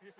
Ready?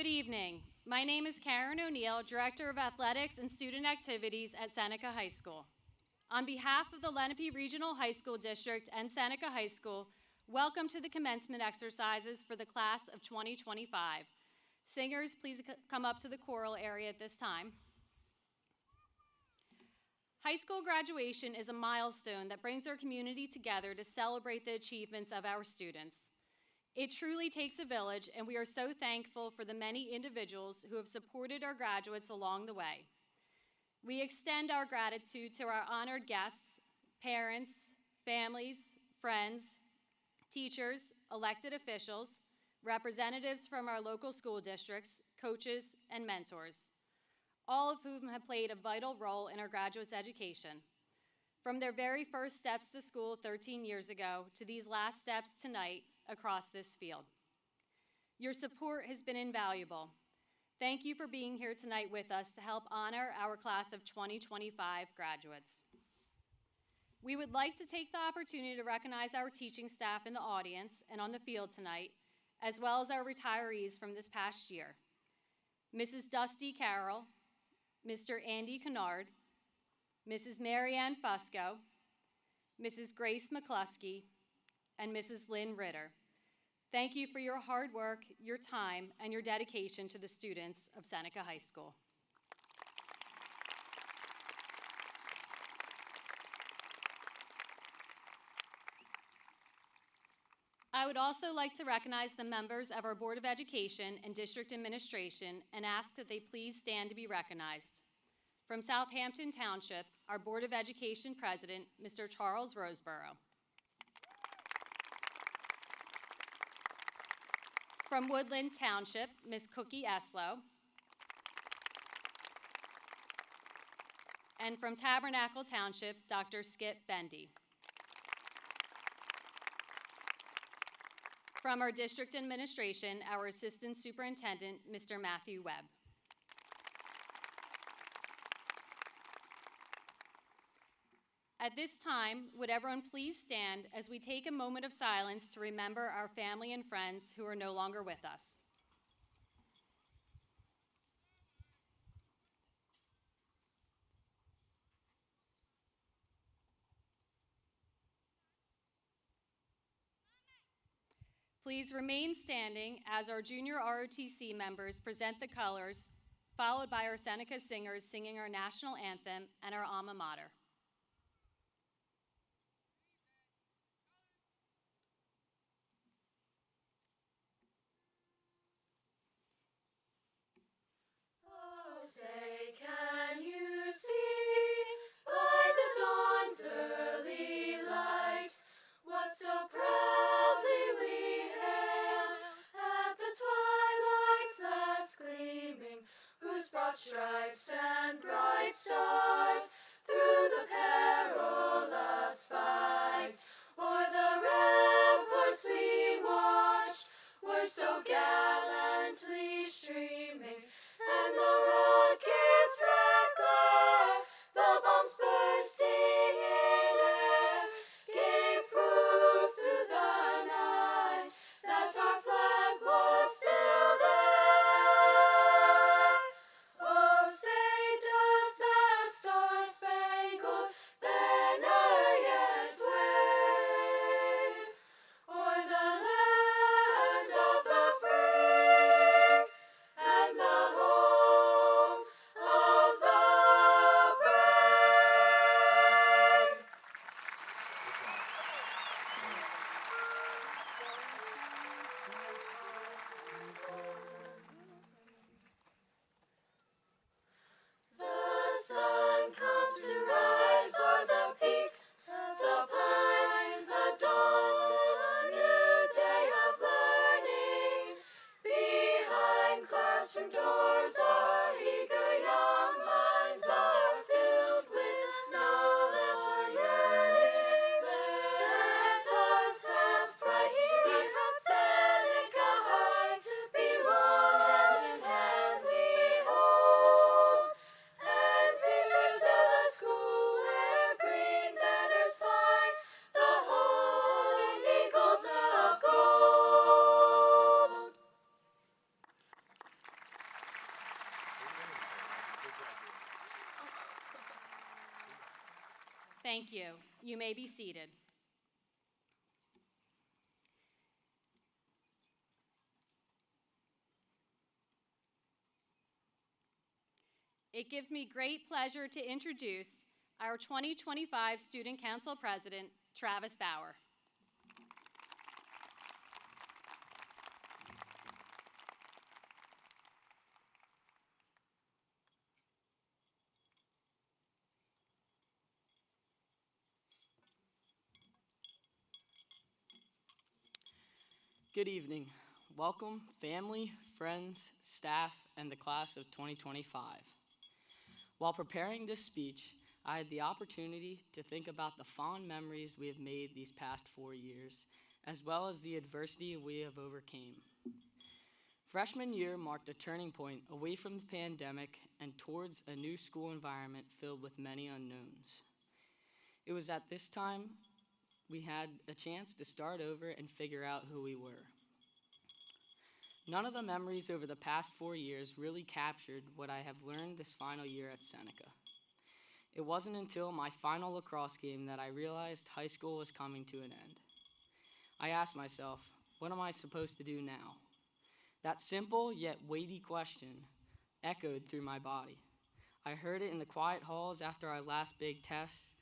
Good evening. My name is Karen O'Neill, Director of Athletics and Student Activities at Seneca High School. On behalf of the Lenape Regional High School District and Seneca High School, welcome to the commencement exercises for the class of 2025. Singers, please come up to the choral area at this time. High school graduation is a milestone that brings our community together to celebrate the achievements of our students. It truly takes a village, and we are so thankful for the many individuals who have supported our graduates along the way. We extend our gratitude to our honored guests, parents, families, friends, teachers, elected officials, representatives from our local school districts, coaches, and mentors, all of whom have played a vital role in our graduates' education. From their very first steps to school 13 years ago to these last steps tonight across this field. Your support has been invaluable. Thank you for being here tonight with us to help honor our class of 2025 graduates. We would like to take the opportunity to recognize our teaching staff in the audience and on the field tonight, as well as our retirees from this past year. Mrs. Dusty Carroll, Mr. Andy Kennard, Mrs. Marianne Fusco, Mrs. Grace McCluskey, and Mrs. Lynn Ritter. Thank you for your hard work, your time, and your dedication to the students of Seneca High School. I would also like to recognize the members of our Board of Education and District Administration and ask that they please stand to be recognized. From Southampton Township, our Board of Education President, Mr. Charles Roseborough. From Woodland Township, Ms. Cookie Eslow. And from Tabernacle Township, Dr. Skip Bendy. From our district administration, our Assistant Superintendent, Mr. Matthew Webb. At this time, would everyone please stand as we take a moment of silence to remember our family and friends who are no longer with us. Please remain standing as our junior ROTC members present the colors, followed by our Seneca singers singing our national anthem and our alma mater. Oh, say, can you see by the dawn's early light what so proudly we hailed at the twilight's last gleaming, whose broad stripes and bright stars through the perilous fight o'er the ramparts we watched were so gallantly streaming, and the rocket's red glare, the bombs bursting in air, gave proof through the night that our flag was still there. Oh, say, does that star-spangled banner yet wave o'er the land of the free and the home Thank you. You may be seated. It gives me great pleasure to introduce our 2025 Student Council President, Travis Bauer. Good evening. Welcome, family, friends, staff, and the class of 2025. While preparing this speech, I had the opportunity to think about the fond memories we have made these past 4 years, as well as the adversity we have overcame. Freshman year marked a turning point away from the pandemic and towards a new school environment filled with many unknowns. It was at this time we had a chance to start over and figure out who we were. None of the memories over the past 4 years really captured what I have learned this final year at Seneca. It wasn't until my final lacrosse game that I realized high school was coming to an end. I asked myself, what am I supposed to do now? That simple yet weighty question echoed through my body. I heard it in the quiet halls after our last big tests,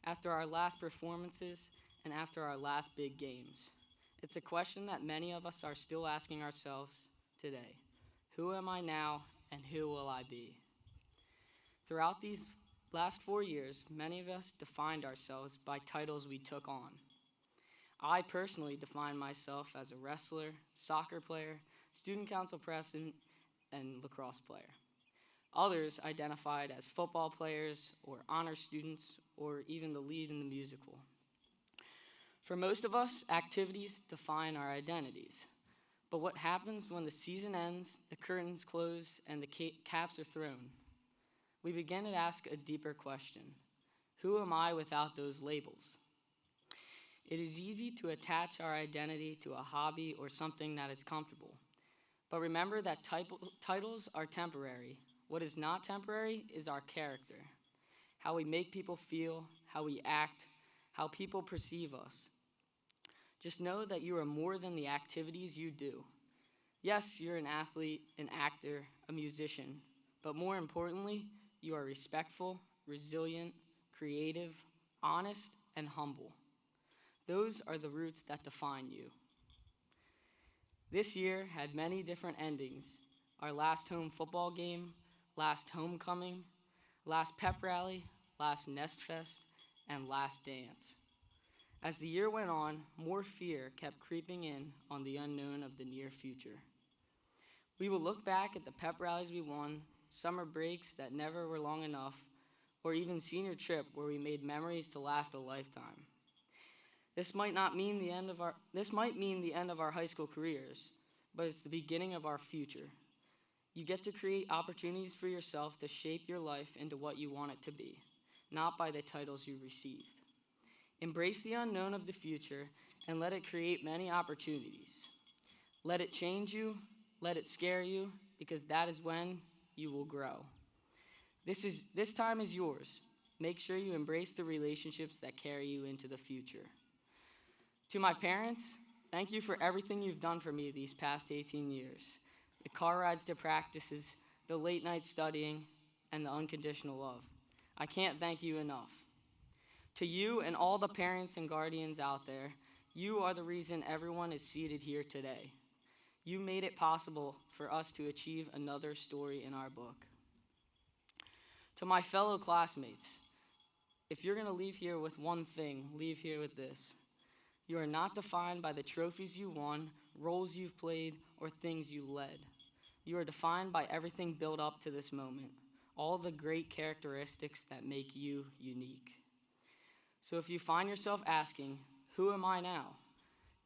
after our last performances, and after our last big games. It's a question that many of us are still asking ourselves today. Who am I now, and who will I be? Throughout these last 4 years, many of us defined ourselves by titles we took on. I personally defined myself as a wrestler, soccer player, student council president, and lacrosse player. Others identified as football players or honor students or even the lead in the musical. For most of us, activities define our identities. But what happens when the season ends, the curtains close, and the caps are thrown? We begin to ask a deeper question. Who am I without those labels? It is easy to attach our identity to a hobby or something that is comfortable. But remember that titles are temporary. What is not temporary is our character, how we make people feel, how we act, how people perceive us. Just know that you are more than the activities you do. Yes, you're an athlete, an actor, a musician, but more importantly, you are respectful, resilient, creative, honest, and humble. Those are the roots that define you. This year had many different endings. Our last home football game, last homecoming, last pep rally, last Nest Fest, and last dance. As the year went on, more fear kept creeping in on the unknown of the near future. We will look back at the pep rallies we won, summer breaks that never were long enough, or even senior trip where we made memories to last a lifetime. This might mean the end of our high school careers, but it's the beginning of our future. You get to create opportunities for yourself to shape your life into what you want it to be, not by the titles you received. Embrace the unknown of the future and let it create many opportunities. Let it change you, let it scare you, because that is when you will grow. This time is yours. Make sure you embrace the relationships that carry you into the future. To my parents, thank you for everything you've done for me these past 18 years. The car rides to practices, the late night studying, and the unconditional love. I can't thank you enough. To you and all the parents and guardians out there, you are the reason everyone is seated here today. You made it possible for us to achieve another story in our book. To my fellow classmates, if you're going to leave here with one thing, leave here with this. You are not defined by the trophies you won, roles you've played, or things you led. You are defined by everything built up to this moment, all the great characteristics that make you unique. So if you find yourself asking, who am I now?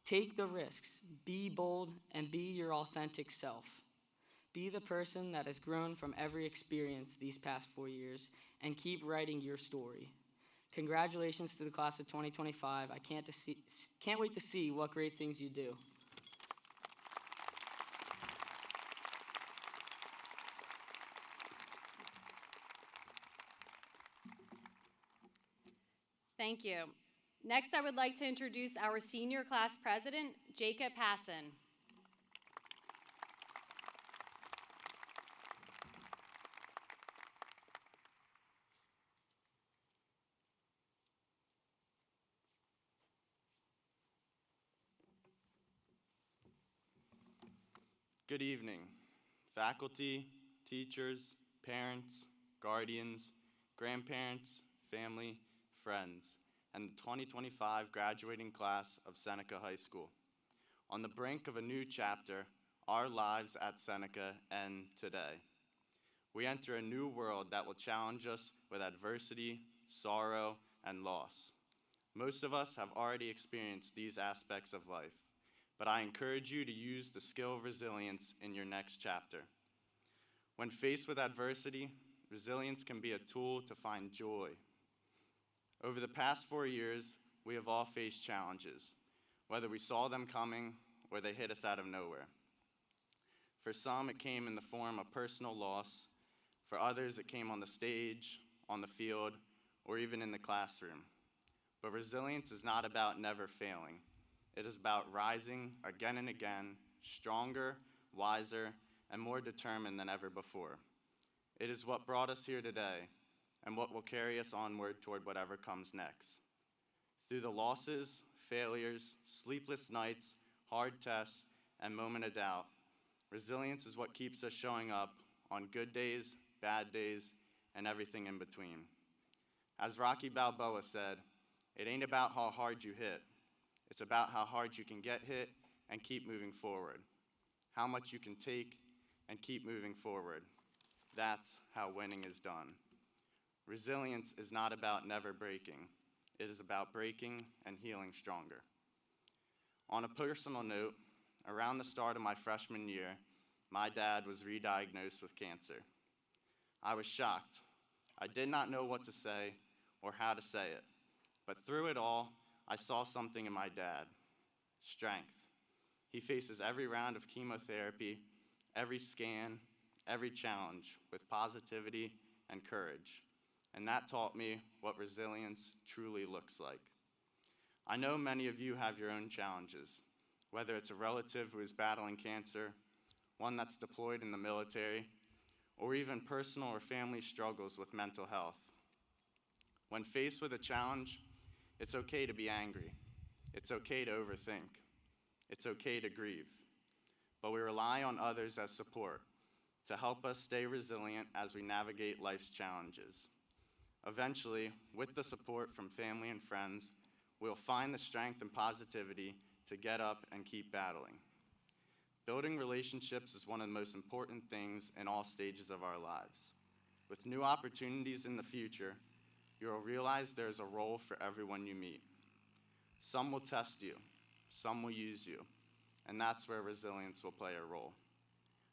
Take the risks, be bold, and be your authentic self. Be the person that has grown from every experience these past 4 years, and keep writing your story. Congratulations to the class of 2025. I can't wait to see what great things you do. Thank you. Next, I would like to introduce our senior class president, Jacob Passon. Good evening, faculty, teachers, parents, guardians, grandparents, family, friends, and the 2025 graduating class of Seneca High School. On the brink of a new chapter, our lives at Seneca end today. We enter a new world that will challenge us with adversity, sorrow, and loss. Most of us have already experienced these aspects of life, but I encourage you to use the skill of resilience in your next chapter. When faced with adversity, resilience can be a tool to find joy. Over the past 4 years, we have all faced challenges, whether we saw them coming or they hit us out of nowhere. For some, it came in the form of personal loss. For others, it came on the stage, on the field, or even in the classroom. But resilience is not about never failing. It is about rising again and again, stronger, wiser, and more determined than ever before. It is what brought us here today and what will carry us onward toward whatever comes next. Through the losses, failures, sleepless nights, hard tests, and moment of doubt, resilience is what keeps us showing up on good days, bad days, and everything in between. As Rocky Balboa said, it ain't about how hard you hit. It's about how hard you can get hit and keep moving forward. How much you can take and keep moving forward. That's how winning is done. Resilience is not about never breaking. It is about breaking and healing stronger. On a personal note, around the start of my freshman year, my dad was re-diagnosed with cancer. I was shocked. I did not know what to say or how to say it, but through it all, I saw something in my dad: strength. He faces every round of chemotherapy, every scan, every challenge with positivity and courage. And that taught me what resilience truly looks like. I know many of you have your own challenges, whether it's a relative who is battling cancer, one that's deployed in the military, or even personal or family struggles with mental health. When faced with a challenge, it's okay to be angry. It's okay to overthink. It's okay to grieve. But we rely on others as support to help us stay resilient as we navigate life's challenges. Eventually, with the support from family and friends, we'll find the strength and positivity to get up and keep battling. Building relationships is one of the most important things in all stages of our lives. With new opportunities in the future, you will realize there is a role for everyone you meet. Some will test you, some will use you, and that's where resilience will play a role.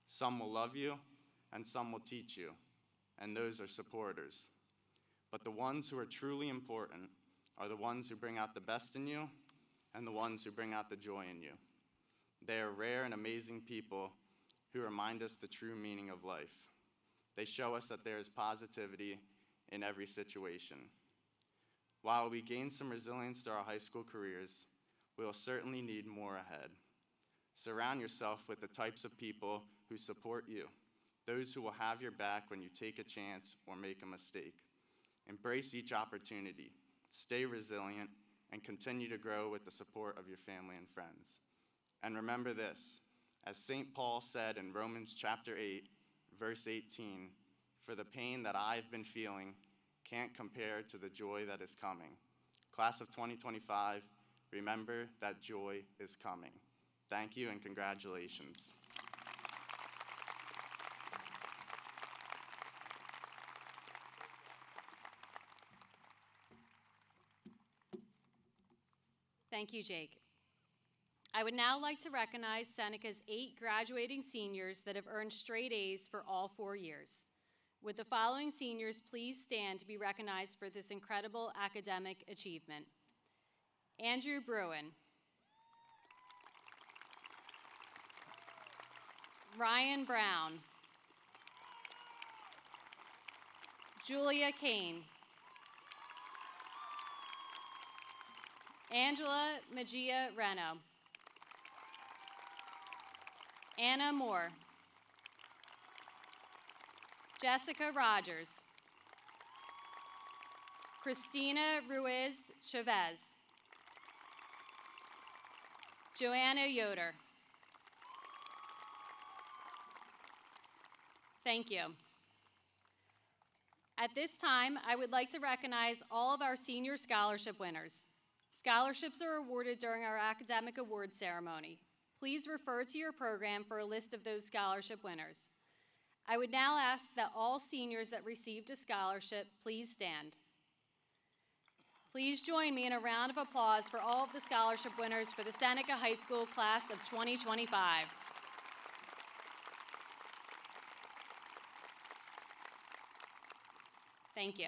Some will love you, and some will teach you, and those are supporters. But the ones who are truly important are the ones who bring out the best in you and the ones who bring out the joy in you. They are rare and amazing people who remind us the true meaning of life. They show us that there is positivity in every situation. While we gain some resilience through our high school careers, we will certainly need more ahead. Surround yourself with the types of people who support you, those who will have your back when you take a chance or make a mistake. Embrace each opportunity, stay resilient, and continue to grow with the support of your family and friends. And remember this, as St. Paul said in Romans chapter 8, verse 18, "For the pain that I've been feeling can't compare to the joy that is coming." Class of 2025, remember that joy is coming. Thank you and congratulations. Thank you, Jake. I would now like to recognize Seneca's 8 graduating seniors that have earned straight A's for all 4 years. Would the following seniors please stand to be recognized for this incredible academic achievement? Andrew Bruin, Ryan Brown, Julia Kane, Angela Magia Reno. Anna Moore. Jessica Rogers. Christina Ruiz Chavez. Joanna Yoder. Thank you. At this time, I would like to recognize all of our senior scholarship winners. Scholarships are awarded during our academic award ceremony. Please refer to your program for a list of those scholarship winners. I would now ask that all seniors that received a scholarship please stand. Please join me in a round of applause for all of the scholarship winners for the Seneca High School Class of 2025. Thank you.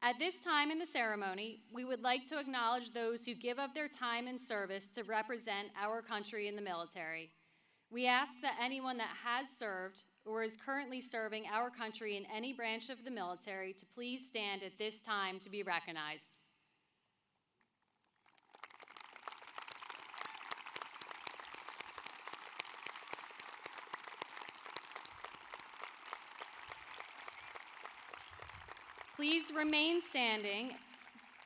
At this time in the ceremony, we would like to acknowledge those who give of their time and service to represent our country in the military. We ask that anyone that has served or is currently serving our country in any branch of the military to please stand at this time to be recognized. Please remain standing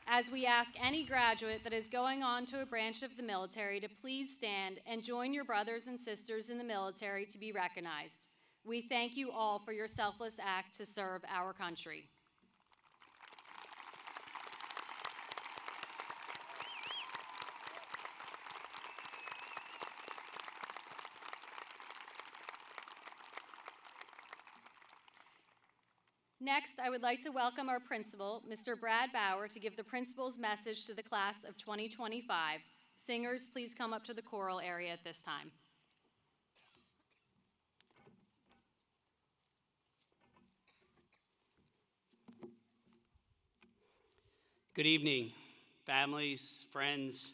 as we ask any graduate that is going on to a branch of the military to please stand and join your brothers and sisters in the military to be recognized. We thank you all for your selfless act to serve our country. Next, I would like to welcome our principal, Mr. Brad Bauer, to give the principal's message to the class of 2025. Singers, please come up to the choral area at this time. Good evening, families, friends,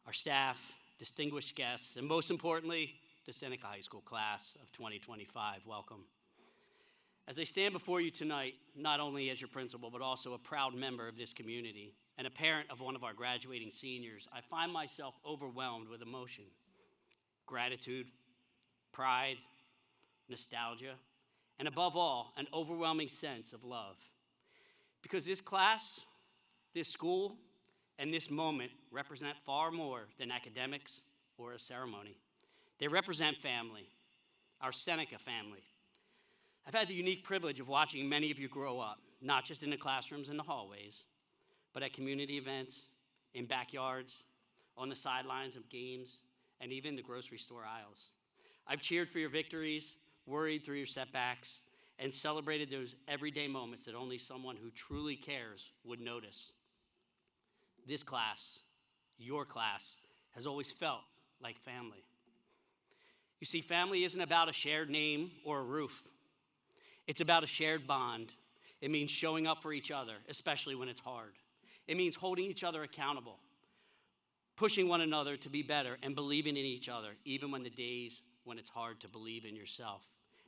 our staff, distinguished guests, and most importantly, the Seneca High School Class of 2025. Welcome. As I stand before you tonight, not only as your principal, but also a proud member of this community and a parent of one of our graduating seniors, I find myself overwhelmed with emotion, gratitude, pride, nostalgia, and above all, an overwhelming sense of love. Because this class, this school, and this moment represent far more than academics or a ceremony. They represent family, our Seneca family. I've had the unique privilege of watching many of you grow up, not just in the classrooms and the hallways, but at community events, in backyards, on the sidelines of games, and even the grocery store aisles. I've cheered for your victories, worried through your setbacks, and celebrated those everyday moments that only someone who truly cares would notice. This class, your class, has always felt like family. You see, family isn't about a shared name or a roof. It's about a shared bond. It means showing up for each other, especially when it's hard. It means holding each other accountable, pushing one another to be better, and believing in each other, even when the days when it's hard to believe in yourself.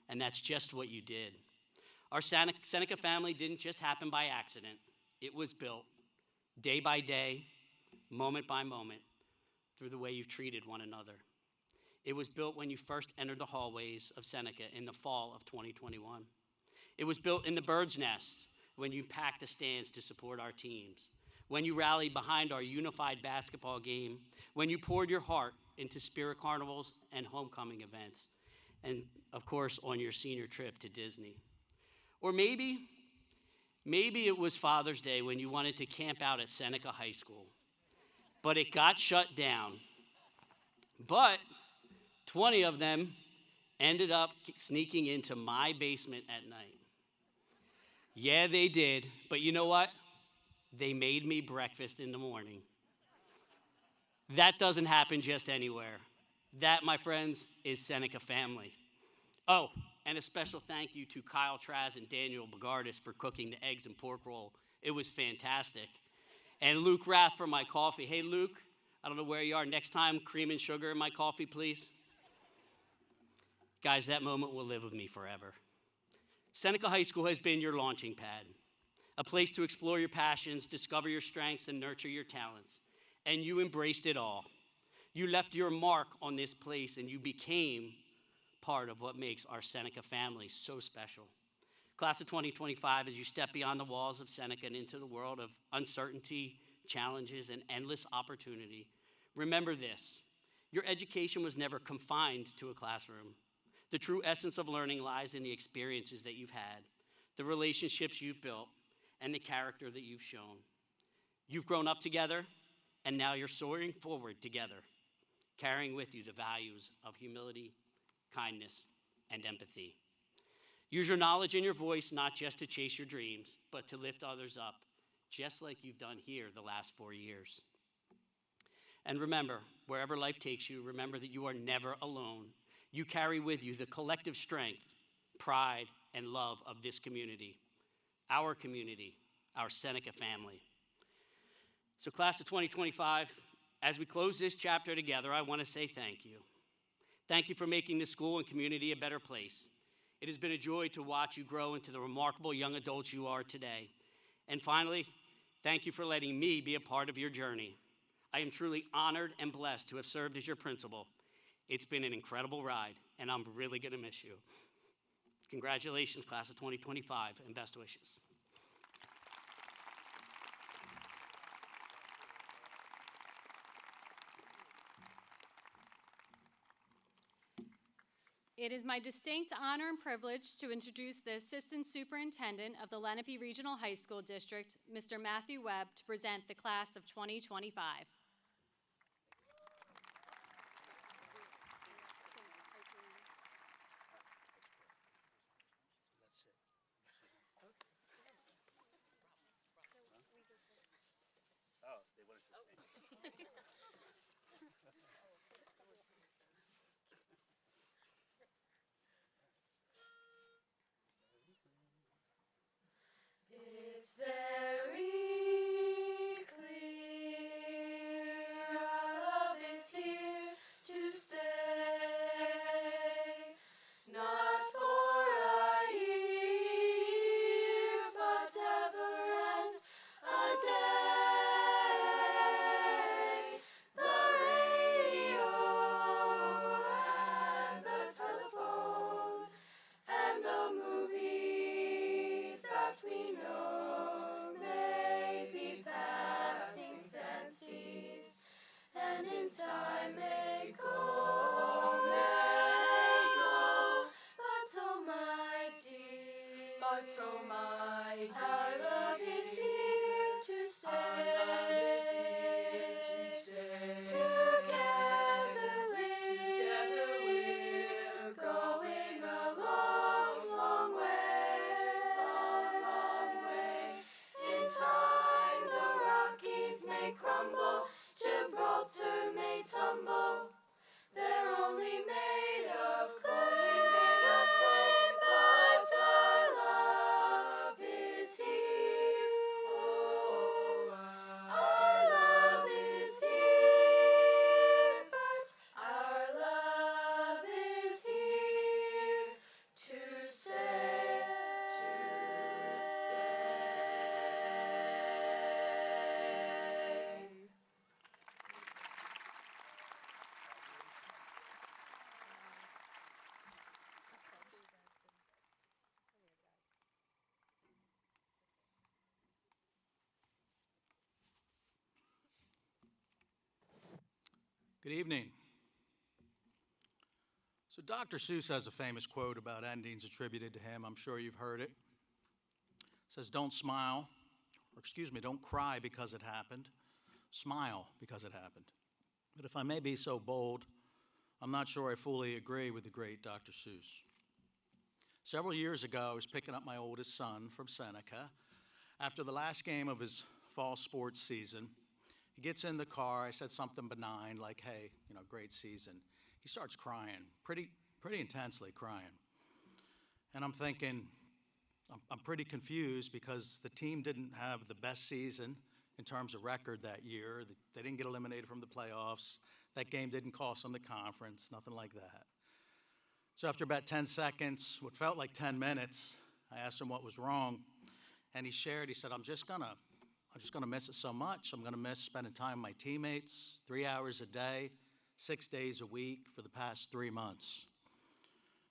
And that's just what you did. Our Seneca family didn't just happen by accident. It was built day by day, moment by moment, through the way you've treated one another. It was built when you first entered the hallways of Seneca in the fall of 2021. It was built in the bird's nest when you packed the stands to support our teams, when you rallied behind our unified basketball game, when you poured your heart into spirit carnivals and homecoming events, and of course on your senior trip to Disney. Or maybe it was Father's Day when you wanted to camp out at Seneca High School, but it got shut down. But 20 of them ended up sneaking into my basement at night. Yeah, they did, but you know what? They made me breakfast in the morning. That doesn't happen just anywhere. That, my friends, is Seneca family. Oh, and a special thank you to Kyle Traz and Daniel Bogardis for cooking the eggs and pork roll. It was fantastic. And Luke Rath for my coffee. Hey, Luke, I don't know where you are. Next time, cream and sugar in my coffee, please. Guys, that moment will live with me forever. Seneca High School has been your launching pad, a place to explore your passions, discover your strengths, and nurture your talents. And you embraced it all. You left your mark on this place, and you became part of what makes our Seneca family so special. Class of 2025, as you step beyond the walls of Seneca and into the world of uncertainty, challenges, and endless opportunity, remember this: your education was never confined to a classroom. The true essence of learning lies in the experiences that you've had, the relationships you've built, and the character that you've shown. You've grown up together, and now you're soaring forward together, carrying with you the values of humility, kindness, and empathy. Use your knowledge and your voice not just to chase your dreams, but to lift others up, just like you've done here the last 4 years. And remember, wherever life takes you, remember that you are never alone. You carry with you the collective strength, pride, and love of this community, our Seneca family. So class of 2025, as we close this chapter together, I want to say thank you. Thank you for making this school and community a better place. It has been a joy to watch you grow into the remarkable young adults you are today. And finally, thank you for letting me be a part of your journey. I am truly honored and blessed to have served as your principal. It's been an incredible ride, and I'm really going to miss you. Congratulations, class of 2025, and best wishes. It is my distinct honor and privilege to introduce the Assistant Superintendent of the Lenape Regional High School District, Mr. Matthew Webb, to present the class of 2025. It's very clear our love is here to stay, not for a year, but ever and a day. The radio and the telephone and the movies that we know may be passing fancies, and in time may go, but oh my dear, our love is here to stay. Together we're going a long, long way. In time the Rockies may crumble, Gibraltar may tumble. They're only made of clay, but our love is here. Oh, our love is here, but our love is here to stay, Good evening. So Dr. Seuss has a famous quote about endings attributed to him. I'm sure you've heard it. It says, don't cry because it happened. Smile because it happened. But if I may be so bold, I'm not sure I fully agree with the great Dr. Seuss. Several years ago, I was picking up my oldest son from Seneca. After the last game of his fall sports season, he gets in the car. I said something benign like, hey, great season. He starts crying, pretty intensely crying. And I'm thinking, I'm pretty confused because the team didn't have the best season in terms of record that year. They didn't get eliminated from the playoffs. That game didn't cost them the conference, nothing like that. So after about 10 seconds, what felt like 10 minutes, I asked him what was wrong. And he said, I'm just gonna miss it so much. I'm gonna miss spending time with my teammates, 3 hours a day, 6 days a week for the past 3 months.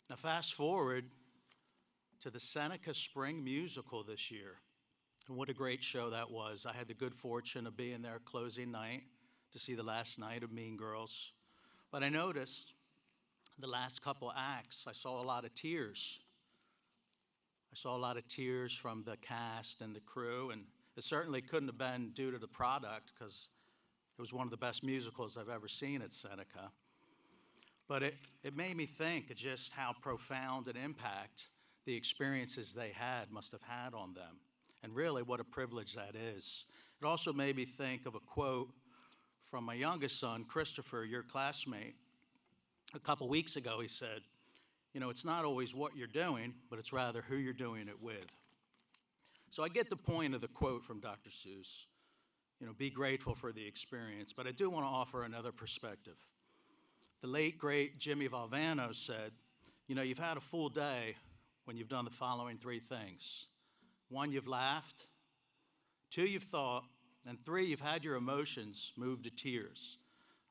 Now fast forward to the Seneca Spring Musical this year. And what a great show that was. I had the good fortune of being there closing night to see the last night of Mean Girls. But I noticed the last couple acts, I saw a lot of tears. I saw a lot of tears from the cast and the crew, and it certainly couldn't have been due to the product, because it was one of the best musicals I've ever seen at Seneca. But it made me think of just how profound an impact the experiences they had must have had on them, and really what a privilege that is. It also made me think of a quote from my youngest son, Christopher, your classmate. A couple weeks ago, he said, it's not always what you're doing, but it's rather who you're doing it with. So I get the point of the quote from Dr. Seuss. Be grateful for the experience, but I do want to offer another perspective. The late, great Jimmy Valvano said, you've had a full day when you've done the following 3 things. 1, you've laughed. 2, you've thought. And 3, you've had your emotions move to tears.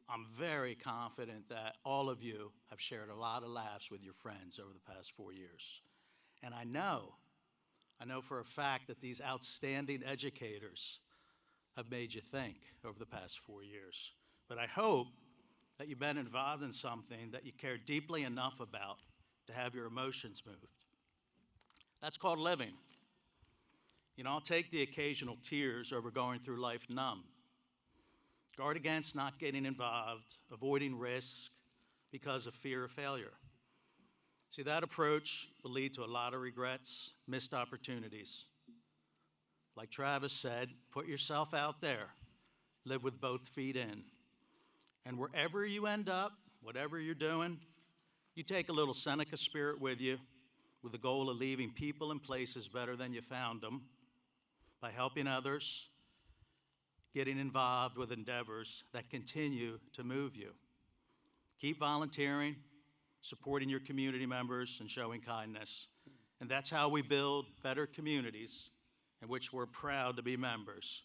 I'm very confident that all of you have shared a lot of laughs with your friends over the past 4 years. And I know for a fact that these outstanding educators have made you think over the past 4 years. But I hope that you've been involved in something that you care deeply enough about to have your emotions moved. That's called living. I'll take the occasional tears over going through life numb. Guard against not getting involved, avoiding risk because of fear of failure. See, that approach will lead to a lot of regrets, missed opportunities. Like Travis said, put yourself out there. Live with both feet in. And wherever you end up, whatever you're doing, you take a little Seneca spirit with you, with the goal of leaving people and places better than you found them, by helping others, getting involved with endeavors that continue to move you. Keep volunteering, supporting your community members, and showing kindness. And that's how we build better communities in which we're proud to be members,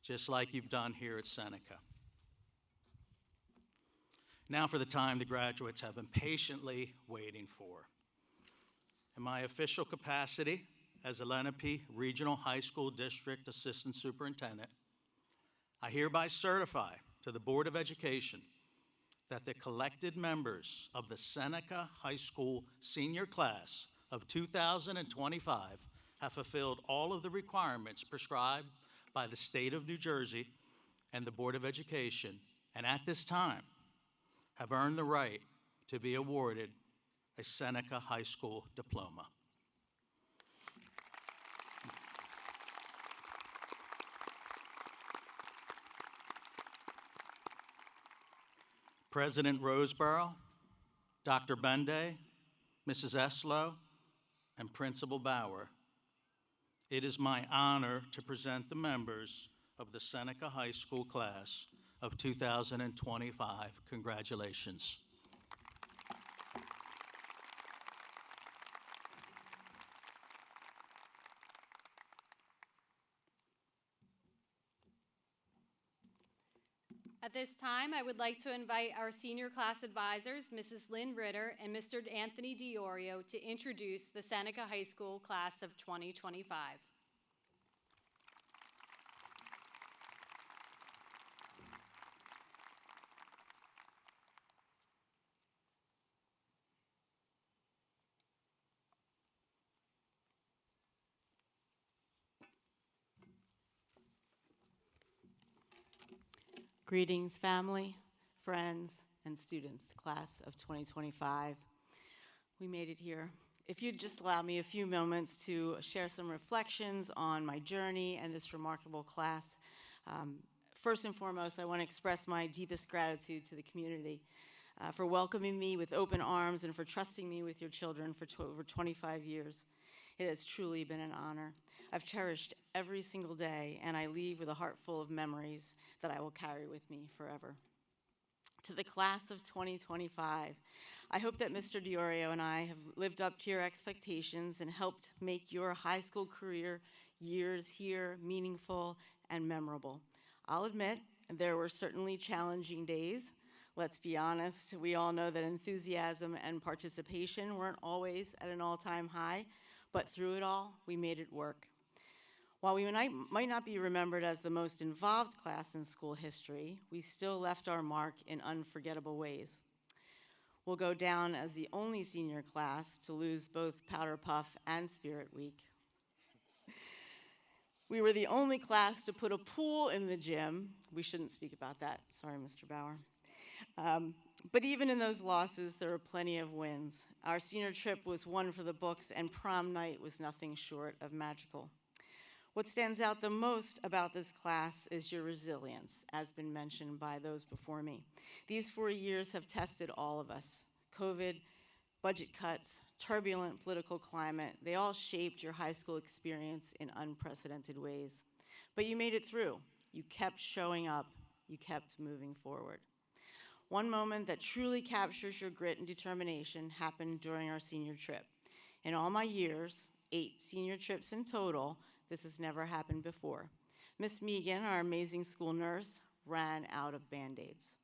just like you've done here at Seneca. Now for the time the graduates have been patiently waiting for. In my official capacity as a Lenape Regional High School District Assistant Superintendent, I hereby certify to the Board of Education that the collected members of the Seneca High School Senior Class of 2025 have fulfilled all of the requirements prescribed by the State of New Jersey and the Board of Education, and at this time have earned the right to be awarded a Seneca High School diploma. President Roseborough, Dr. Bende, Mrs. Eslow, and Principal Bauer, it is my honor to present the members of the Seneca High School class of 2025. Congratulations. At this time, I would like to invite our senior class advisors, Mrs. Lynn Ritter and Mr. Anthony DiOrio, to introduce the Seneca High School class of 2025. Greetings, family, friends, and students, class of 2025. We made it here. If you'd just allow me a few moments to share some reflections on my journey and this remarkable class. First and foremost, I want to express my deepest gratitude to the community for welcoming me with open arms and for trusting me with your children for over 25 years. It has truly been an honor. I've cherished every single day, and I leave with a heart full of memories that I will carry with me forever. To the class of 2025, I hope that Mr. DiOrio and I have lived up to your expectations and helped make your high school career years here meaningful and memorable. I'll admit, there were certainly challenging days. Let's be honest, we all know that enthusiasm and participation weren't always at an all-time high, but through it all, we made it work. While we might not be remembered as the most involved class in school history, we still left our mark in unforgettable ways. We'll go down as the only senior class to lose both Powder Puff and Spirit Week. We were the only class to put a pool in the gym. We shouldn't speak about that. Sorry, Mr. Bauer. But even in those losses, there were plenty of wins. Our senior trip was one for the books, and prom night was nothing short of magical. What stands out the most about this class is your resilience, as been mentioned by those before me. These 4 years have tested all of us. COVID, budget cuts, turbulent political climate, they all shaped your high school experience in unprecedented ways. But you made it through. You kept showing up. You kept moving forward. One moment that truly captures your grit and determination happened during our senior trip. In all my years, 8 senior trips in total, this has never happened before. Miss Megan, our amazing school nurse, ran out of Band-Aids.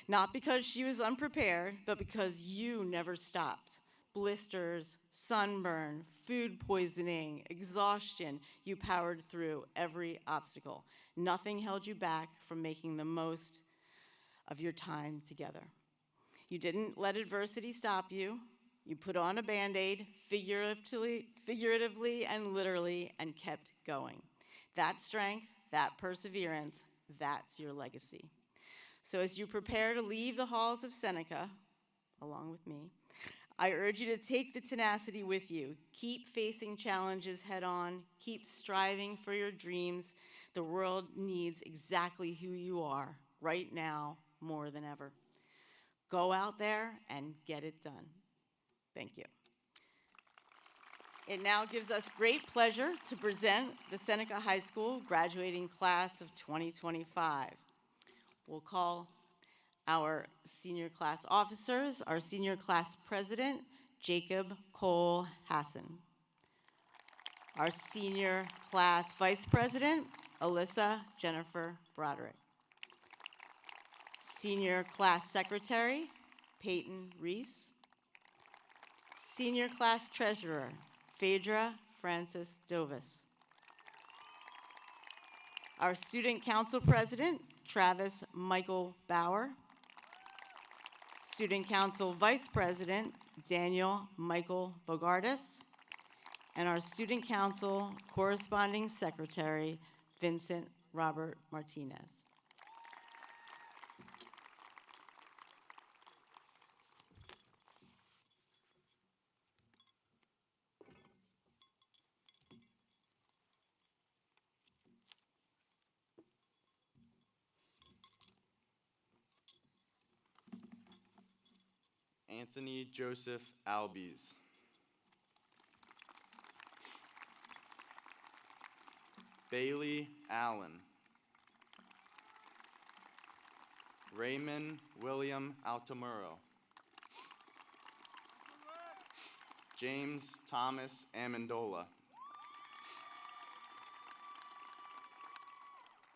Not because she was unprepared, but because you never stopped. Blisters, sunburn, food poisoning, exhaustion, you powered through every obstacle. Nothing held you back from making the most of your time together. You didn't let adversity stop you. You put on a Band-Aid, figuratively and literally, and kept going. That strength, that perseverance, that's your legacy. So as you prepare to leave the halls of Seneca, along with me, I urge you to take the tenacity with you. Keep facing challenges head on. Keep striving for your dreams. The world needs exactly who you are right now more than ever. Go out there and get it done. Thank you. It now gives us great pleasure to present the Seneca High School graduating class of 2025. We'll call our senior class officers, our senior class president, Jacob Cole Hassan. Our senior class vice president, Alyssa Jennifer Broderick. Senior class secretary, Peyton Reese. Senior class treasurer, Phaedra Francis Dovis. Our student council president, Travis Michael Bauer. Student council vice president, Daniel Michael Bogardus. And our student council corresponding secretary, Vincent Robert Martinez. Anthony Joseph Albies. Bailey Allen. Raymond William Altamuro. James Thomas Amendola.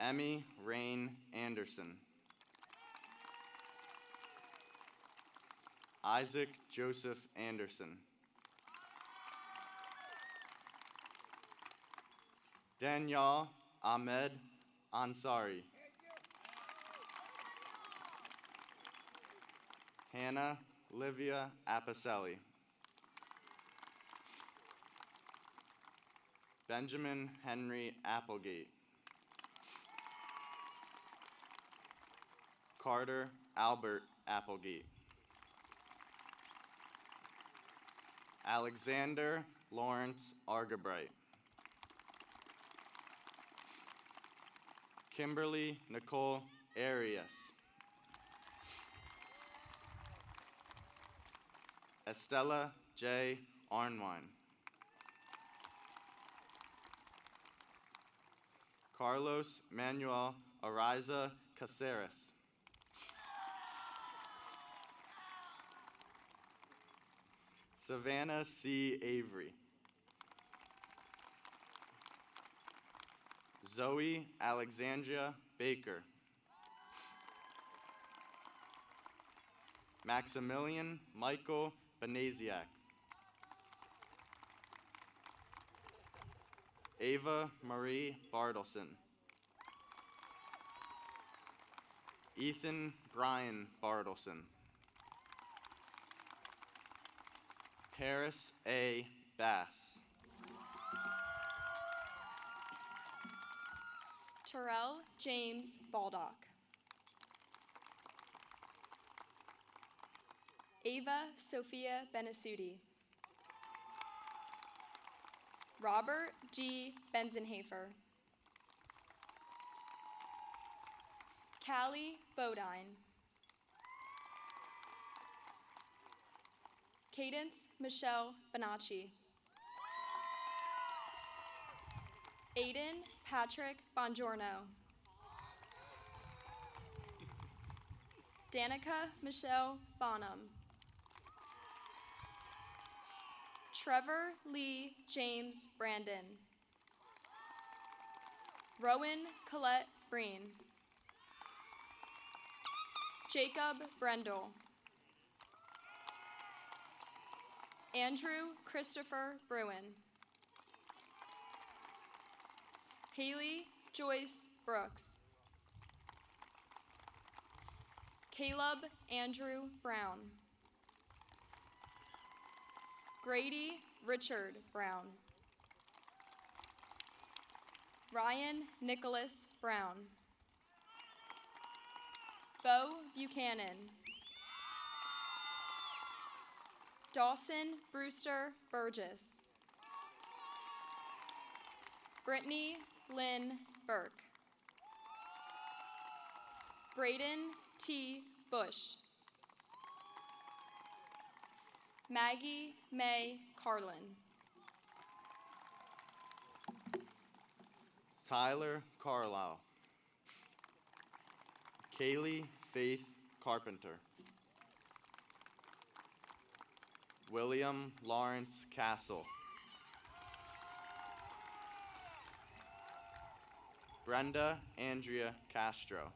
Emmy Rain Anderson. Isaac Joseph Anderson. Daniel Ahmed Ansari. Hannah Livia Apicelli. Benjamin Henry Applegate. Carter Albert Applegate. Alexander Lawrence Argabright. Kimberly Nicole Arias. Estella J. Arnwine. Carlos Manuel Ariza Caceres. Savannah C. Avery. Zoe Alexandria Baker. Maximilian Michael Benesiak. Ava Marie Bartleson. Ethan Brian Bartleson. Harris A. Bass. Terrell James Baldock. Ava Sophia Benasuti. Robert G. Benzenhafer. Callie Bodine. Cadence Michelle Bonacci. Aiden Patrick Bongiorno. Danica Michelle Bonham. Trevor Lee James Brandon. Rowan Colette Breen. Jacob Brendel. Andrew Christopher Bruin. Haley Joyce Brooks. Caleb Andrew Brown. Grady Richard Brown. Ryan Nicholas Brown. Bo Buchanan. Dawson Brewster Burgess. Brittany Lynn Burke. Braden T. Bush. Maggie May Carlin. Tyler Carlisle. Kaylee Faith Carpenter. William Lawrence Castle. Brenda Andrea Castro.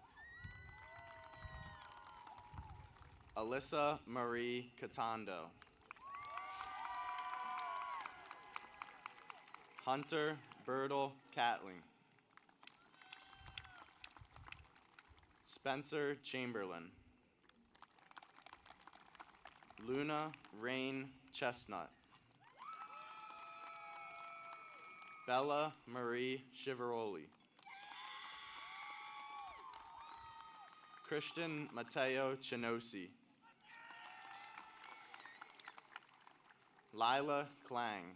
Alyssa Marie Catondo. Hunter Bertle Catling. Spencer Chamberlain. Luna Rain Chestnut. Bella Marie Chivaroli. Christian Mateo Chinosi. Lila Klang.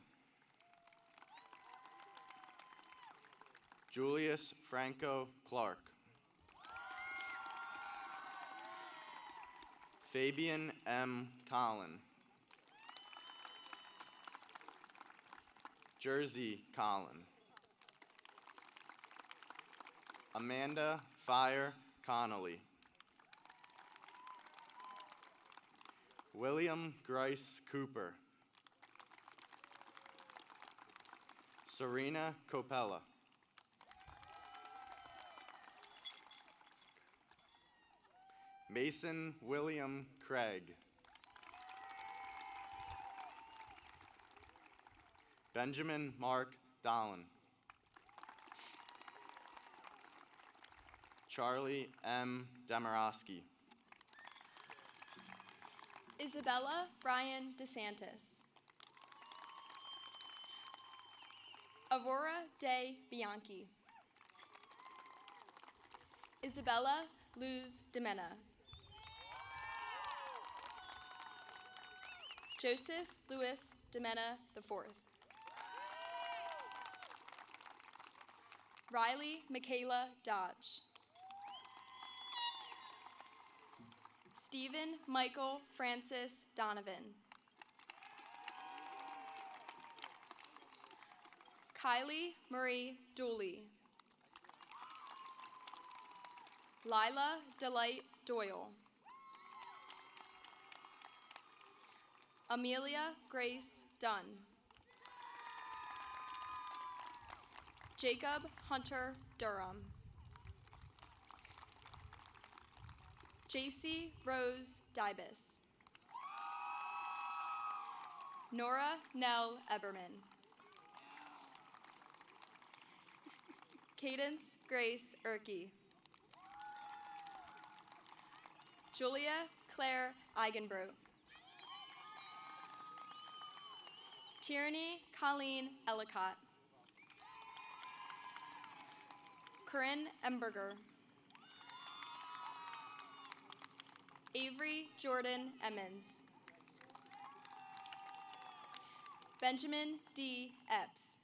Julius Franco Clark. Fabian M. Collin. Jersey Collin. Amanda Fire Connolly. William Grice Cooper. Serena Copella. Mason William Craig. Benjamin Mark Dolan. Charlie M. Demarowski. Isabella Brian DeSantis. Aurora De Bianchi. Isabella Luz Demena. Joseph Louis Demena IV. Riley Michaela Dodge. Stephen Michael Francis Donovan. Kylie Marie Dooley. Lila Delight Doyle. Amelia Grace Dunn. Jacob Hunter Durham. JC Rose Dibus. Nora Nell Eberman. Cadence Grace Erke. Julia Claire Eigenbrot. Tierney Colleen Ellicott. Corinne Emberger. Avery Jordan Emmons. Benjamin D. Epps.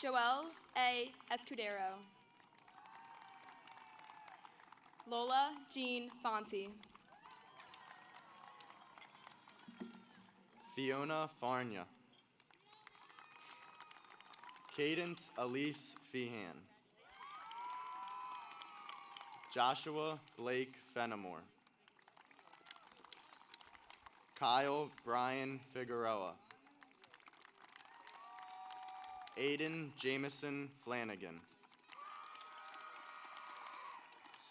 Joelle A. Escudero. Lola Jean Fonte. Fiona Farnia. Cadence Elise Feehan. Joshua Blake Fenimore. Kyle Brian Figueroa. Aiden Jameson Flanagan.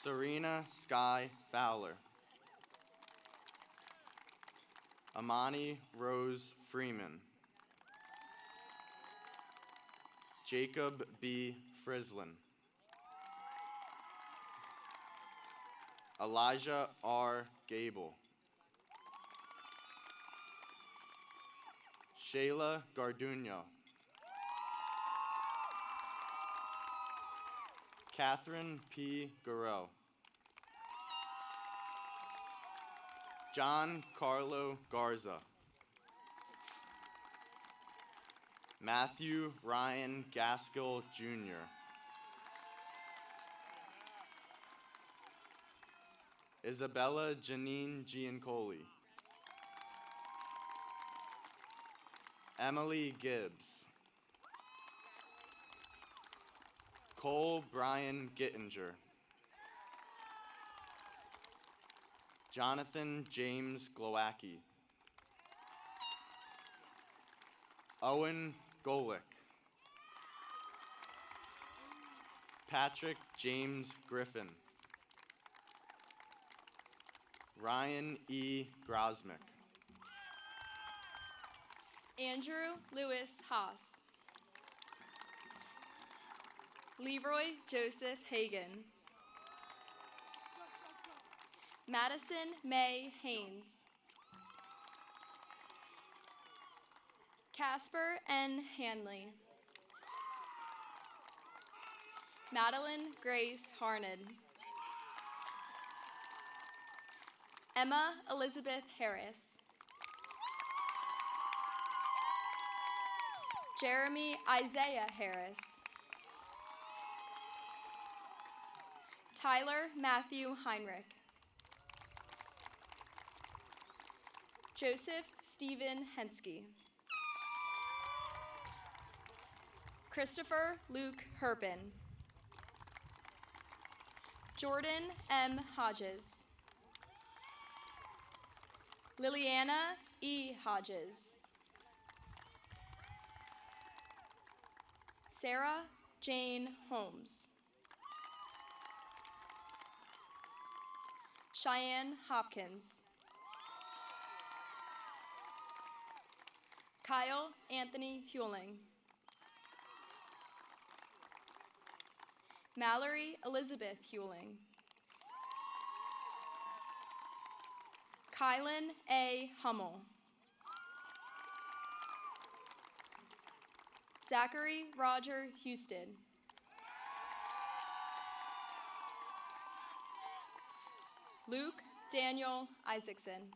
Serena Sky Fowler. Amani Rose Freeman. Jacob B. Frislin. Elijah R. Gable. Shayla Garduno. Catherine P. Garreau. John Carlo Garza. Matthew Ryan Gaskill Jr. Isabella Janine Giancoli. Emily Gibbs. Cole Brian Gittinger. Jonathan James Glowacki. Owen Golick. Patrick James Griffin. Ryan E. Grosmick. Andrew Lewis Haas. Leroy Joseph Hagan. Madison May Haynes. Casper N. Hanley. Madeline Grace Harned. Emma Elizabeth Harris. Jeremy Isaiah Harris. Tyler Matthew Heinrich. Joseph Stephen Hensky. Christopher Luke Herpin. Jordan M. Hodges. Liliana E. Hodges. Sarah Jane Holmes. Cheyenne Hopkins. Kyle Anthony Hewling. Mallory Elizabeth Hewling. Kylan A. Hummel. Zachary Roger Houston. Luke Daniel Isaacson.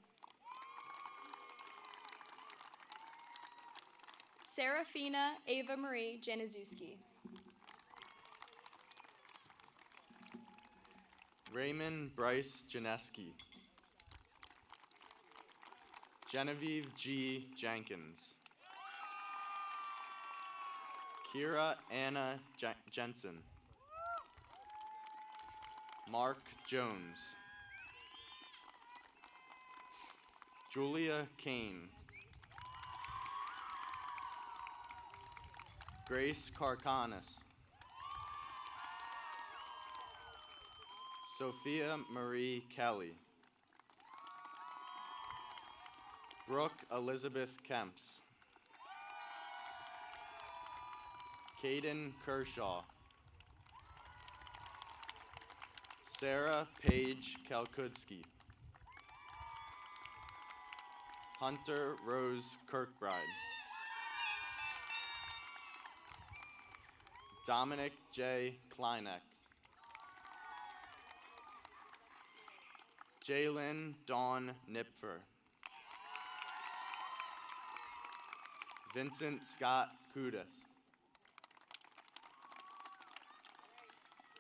Serafina Ava Marie Januszewski. Raymond Bryce Janeski. Genevieve G. Jenkins. Kira Anna Jensen. Mark Jones. Julia Kane. Grace Carcanis. Sophia Marie Kelly. Brooke Elizabeth Kemps. Caden Kershaw. Sarah Paige Kalkudsky. Hunter Rose Kirkbride. Dominic J. Kleineck. Jalen Dawn Nipfer. Vincent Scott Kudus.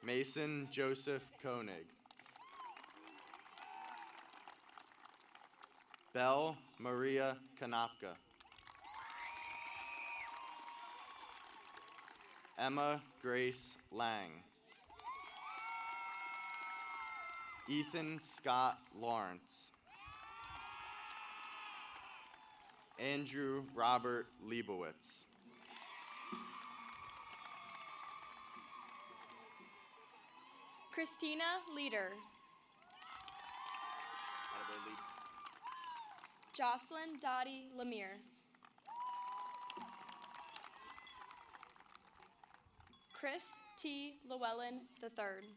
Mason Joseph Koenig. Belle Maria Kanapka. Emma Grace Lang. Ethan Scott Lawrence. Andrew Robert Leibowitz. Christina Leader. Jocelyn Dottie Lemire. Chris T. Llewellyn III.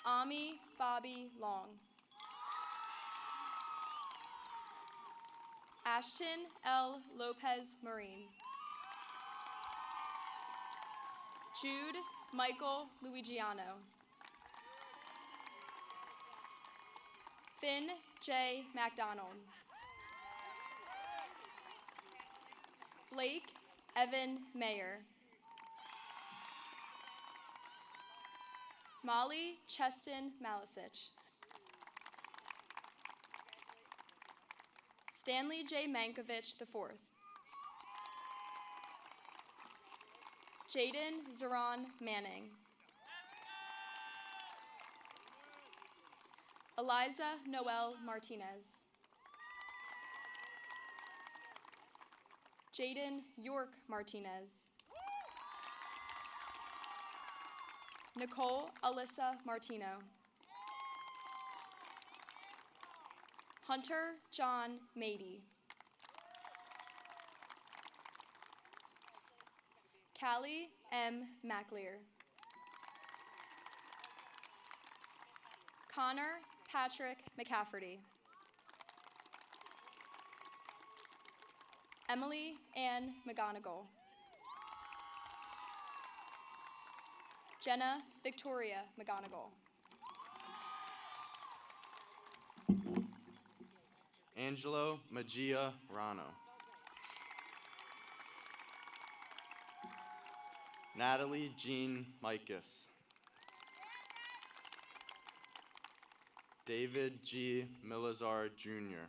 Ami Bobby Long. Ashton L. Lopez Marine. Jude Michael Luigiano. Finn J. MacDonald. Blake Evan Mayer. Molly Cheston Malisich. Stanley J. Mankovich IV. Jaden Zeron Manning. Eliza Noel Martinez. Jaden York Martinez. Nicole Alyssa Martino. Hunter John Mady. Callie M. MacLear. Connor Patrick McCafferty. Emily Ann McGonigal. Jenna Victoria McGonigal. Angelo Magia Rano. Natalie Jean Mikas. David G. Milazar Jr.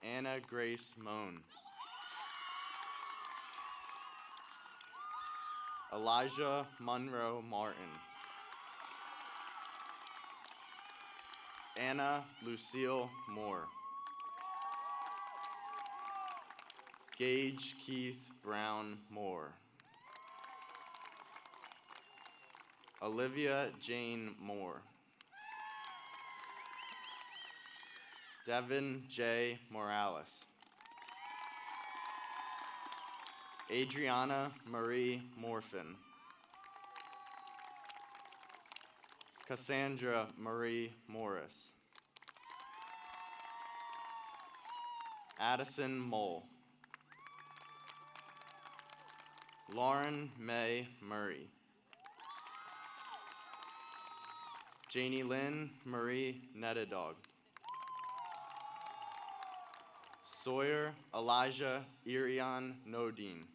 Anna Grace Moan. Elijah Monroe Martin. Anna Lucille Moore. Gage Keith Brown Moore. Olivia Jane Moore. Devin J. Morales. Adriana Marie Morfin. Cassandra Marie Morris. Addison Mole. Lauren May Murray. Janie Lynn Marie Netadog. Sawyer Elijah Irion Nodine.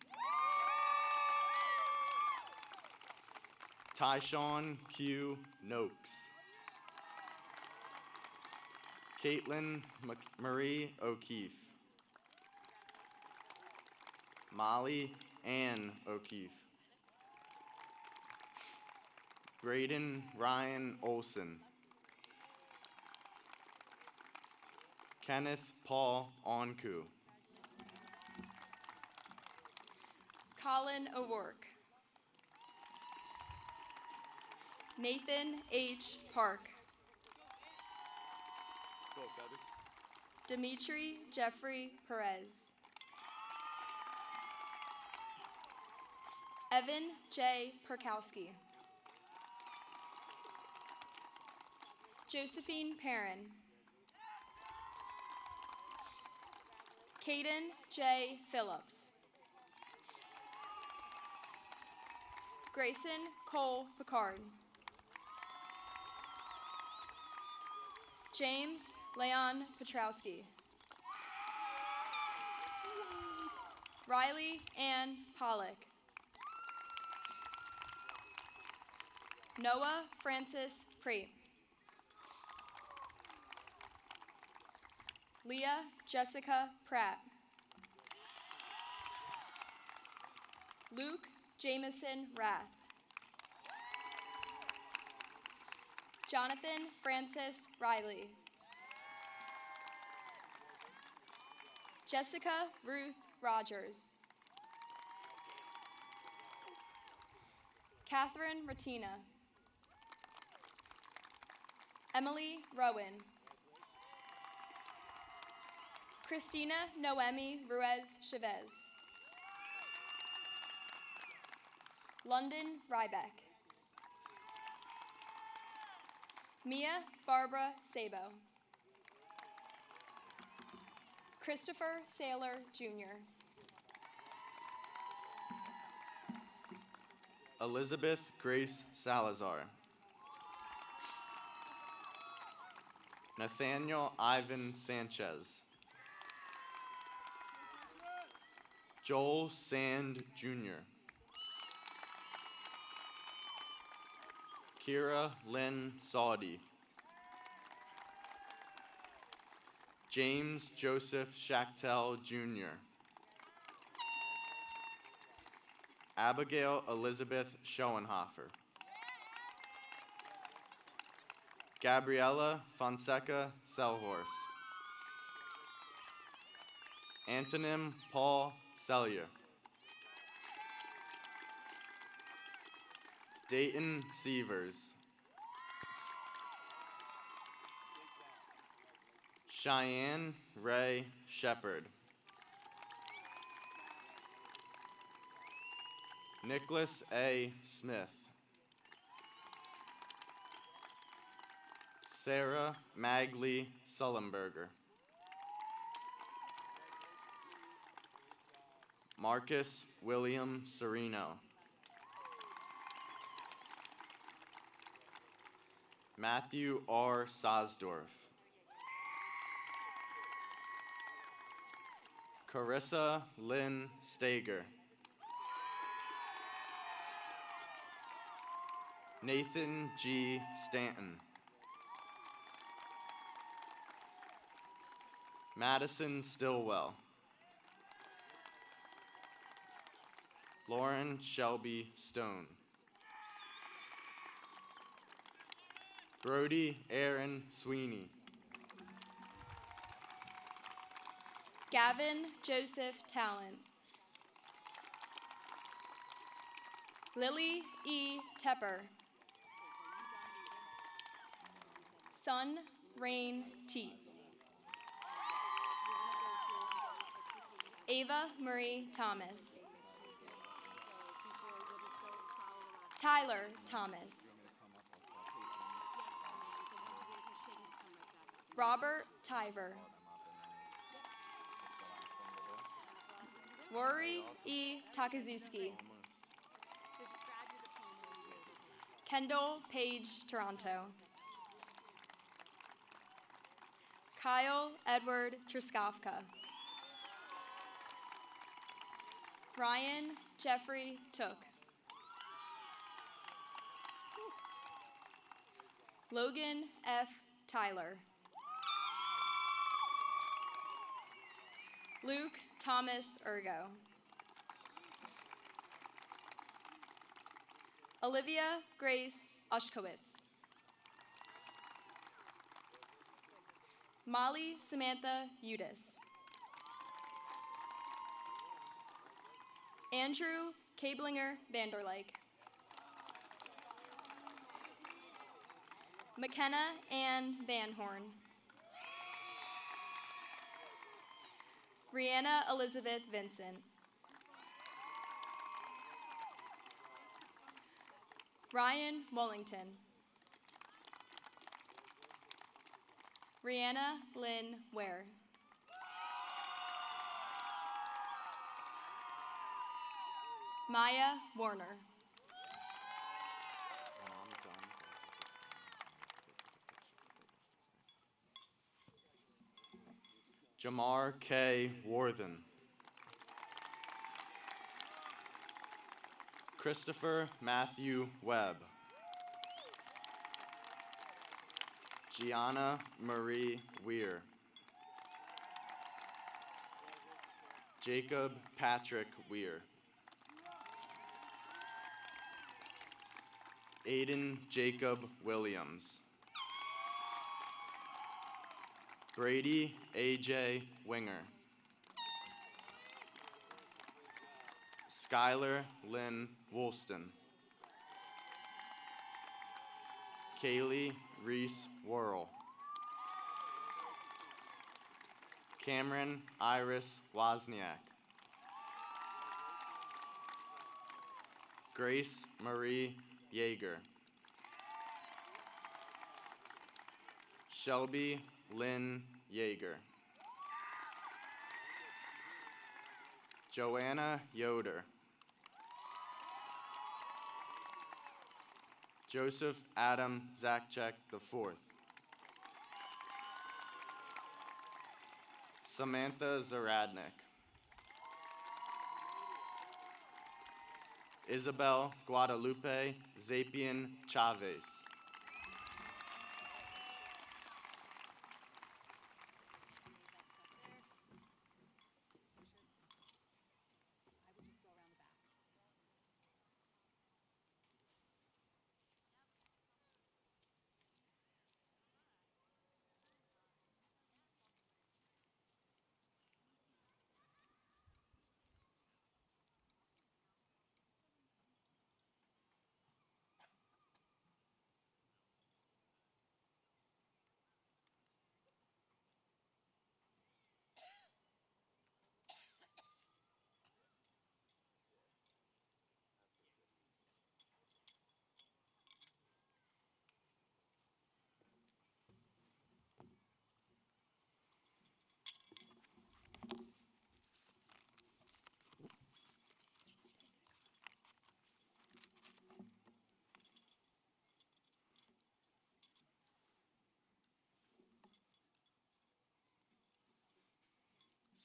Tyshawn Q. Noakes. Caitlin Marie O'Keefe. Molly Ann O'Keefe. Braden Ryan Olson. Kenneth Paul Onku. Colin O'Rourke. Nathan H. Park. Dimitri Jeffrey Perez. Evan J. Perkowski. Josephine Perrin. Caden J. Phillips. Grayson Cole Picard. James Leon Petrowski. Riley Ann Pollock. Noah Francis Prate. Leah Jessica Pratt. Luke Jameson Rath. Jonathan Francis Riley. Jessica Ruth Rogers. Catherine Ratina. Emily Rowan. Christina Noemi Ruiz Chavez. London Rybeck. Mia Barbara Sabo. Christopher Saylor, Jr. Elizabeth Grace Salazar. Nathaniel Ivan Sanchez. Joel Sand, Jr. Kira Lynn Saudi. James Joseph Schachtel, Jr. Abigail Elizabeth Schoenhofer. Gabriella Fonseca Selhorst. Antonym Paul Sellier. Dayton Sievers. Cheyenne Ray Shepard. Nicholas A. Smith. Sarah Magley Sullenberger. Marcus William Serino. Matthew R. Sosdorf. Carissa Lynn Stager. Nathan G. Stanton. Madison Stillwell. Lauren Shelby Stone. Brody Aaron Sweeney. Gavin Joseph Talent. Lily E. Tepper. Sun Rain Teep. Ava Marie Thomas. Tyler Thomas. Robert Tiver. Rory E. Takazuski. Kendall Page Toronto. Kyle Edward Truskowka. Ryan Jeffrey Took. Logan F. Tyler. Luke Thomas Ergo. Olivia Grace Ushkowitz. Molly Samantha Udis. Andrew Kablinger Vanderlyke. McKenna Ann Van Horn. Rihanna Elizabeth Vincent. Ryan Wallington. Rihanna Lynn Ware. Maya Warner. Jamar K. Worthen. Christopher Matthew Webb. Gianna Marie Weir. Jacob Patrick Weir. Aiden Jacob Williams. Brady A.J. Winger. Skylar Lynn Woolston. Kaylee Reese Worrell. Cameron Iris Wozniak. Grace Marie Yeager. Shelby Lynn Yeager. Joanna Yoder. Joseph Adam Zakchek IV. Samantha Zaradnik. Isabel Guadalupe Zapian Chavez.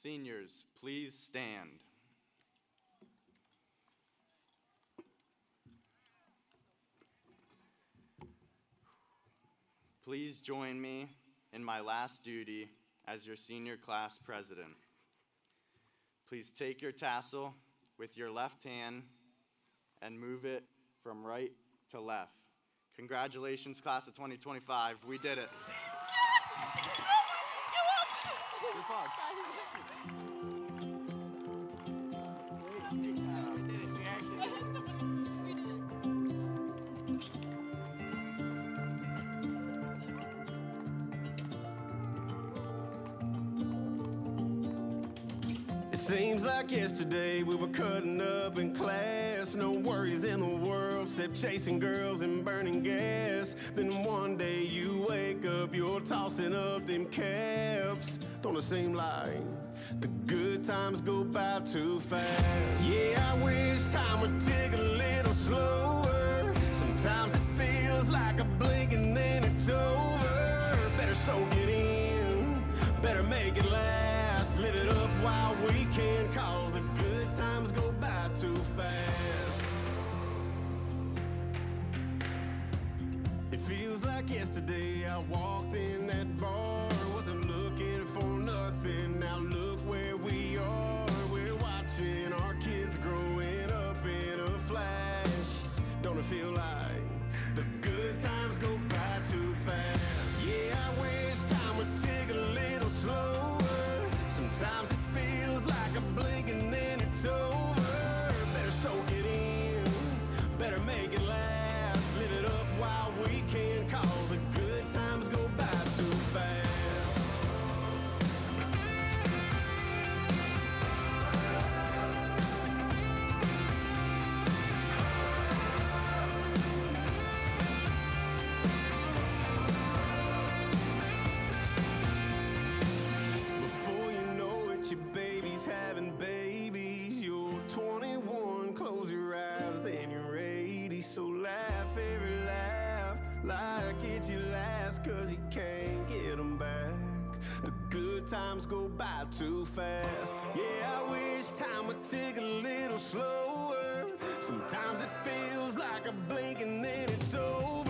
Seniors, please stand. Please join me in my last duty as your senior class president. Please take your tassel with your left hand and move it from right to left. Congratulations, class of 2025. We did it. Seems like yesterday we were cutting up in class. No worries in the world except chasing girls and burning gas. Then one day you wake up, you're tossing up them caps. Don't it seem like the good times go by too fast? Yeah, I wish time would tick a little slower. Sometimes it feels like a blink and then it's over. Better soak it in, better make it last. Live it up while we can, cause the good times go by too fast. It feels like yesterday I walked in that bar, wasn't looking for nothing. Now look where we are, we're watching our kids growing up in a flash. Don't it feel like the good times go by too fast? Yeah, I wish time would tick a little just having babies. You're 21, close your eyes, then you're 80. So laugh every laugh like it's your last, 'cause you can't get them back. The good times go by too fast. Yeah, I wish time would tick a little slower. Sometimes it feels like a blink and then it's over.